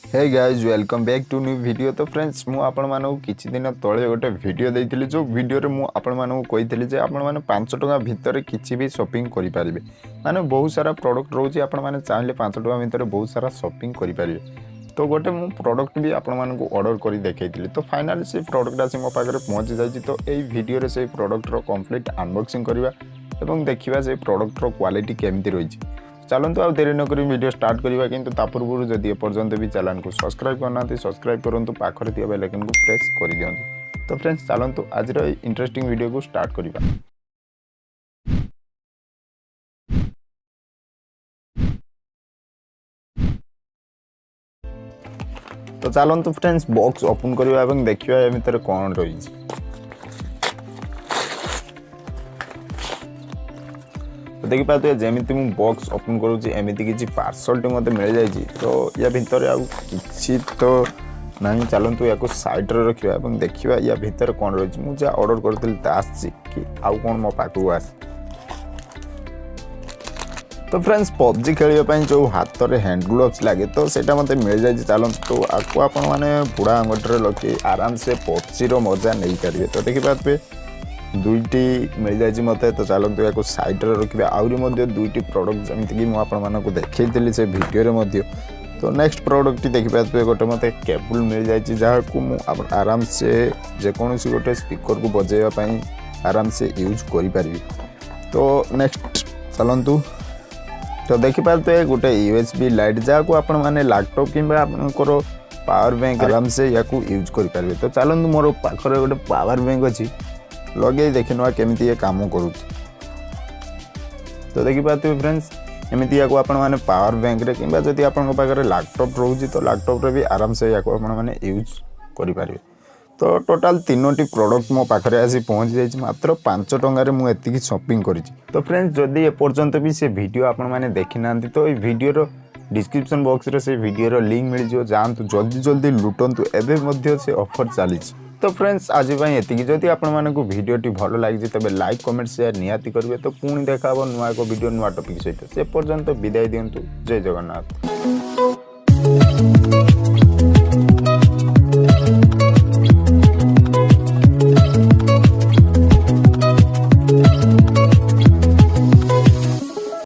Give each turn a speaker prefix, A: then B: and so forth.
A: Hey guys welcome back to new video. तो friends मु आपण मानू किछि दिन तळे गोटे वीडियो देइथिली जो वीडियो रे मु आपण मानू कहिथिली जे आपण माने 5 टका भितर किछि भी शॉपिंग करि परिबे। माने बहुत सारा प्रोडक्ट रहउची आपण माने चाहिले 5 टका भितर बहुत सारा शॉपिंग करि परिबे। तो गोटे मु प्रोडक्ट भी आपण मानू ऑर्डर करि देखैथिली। तो फाइनली से प्रोडक्ट आसी मो पाखरे पहुंच जाइछि। तो एई वीडियो रे से प्रोडक्ट रो कंप्लीट अनबॉक्सिंग करिवा एवं देखिबा से प्रोडक्ट रो क्वालिटी केमति रहिछि। चलतु आ देरी नक वीडियो स्टार्ट करवा कि पूर्व जदि एपर्यंत भी चैनल को सब्सक्राइब करना सब्सक्राइब करूँ पाखरे थी बेल आइकन को प्रेस कर दिंतु। तो फ्रेंड्स चलतु आज इंटरेस्टिंग वीडियो को स्टार्ट करवा। तो चलतु फ्रेंड्स बॉक्स ओपन करवा और देखिए या भितर कौन रही। तो देखी पाते जमी मुझे बॉक्स ओपन करुँची एमती किसी पार्सल टे मत मिल जाए। तो या भितर आउ कि तो ना चलतु या सैड्रे रखा और देखा या भितर कौन रही। मुझे जहाँ ऑर्डर करी कि आउ कौन मो पाखक आस। तो फ्रेंड्स पबजी खेलने जो हाथ में हैंड ग्लोव्स लगे तो सेटा मत मिल जाए। चलते तो आपको आपण मैंने बुढ़ा अंगठे रखी आराम से पबजी मजा नहीं पारे। तो देखी पाते दुईटी मिल जाए मत। तो चलते या सैड्रे रखिए आहरी दुईटी प्रोडक्ट जमीक मुझे देखी से भिडियो। तो नेक्स्ट प्रोडक्ट देखिए गोटे मत केबल मिल जाए जहाँ को आराम से जेकोसी गोटे स्पीकर को बजाइवाई आराम से यूज करी। तो नेक्स्ट चलतु तो देखिपारे गोटे USB लाइट जहाँ को आपण मैंने लैपटॉप कि पावर बैंक आराम से या यूज करें। तो चलतु मोर पाखरे गोटे पावर बैंक अच्छी लगे देखने केमी ये कम करूँ। तो देखिपारे फ्रेंड्स एमती या मैंने पावर बैंक रे कि जब आप लैपटॉप रोचे तो लैपटॉप रे भी आराम से या मैंने यूज करें। तो टोटाल 3टी प्रोडक्ट मो पाखरे आसी पहुँच जाए मात्र 5 टंकार मुझे शॉपिंग करी। तो फ्रेंड्स जदि एपर्यंत भी से वीडियो आपण मैंने देखी ना तो ये वीडियो डिस्क्रिप्शन बॉक्स रे से वीडियो लिंक मिल जाओ जातु जल्दी जल्दी लुटंतु एवं से ऑफर चली। तो फ्रेंड्स आज ये जदि आपण वीडियो भल लगी तेज लाइक कमेंट शेयर निहाती करेंगे। तो पुणी देखा नुआ एक वीडियो नुआ टॉपिक सहित से पर्यंत विदाय दिंतु। जय जगन्नाथ।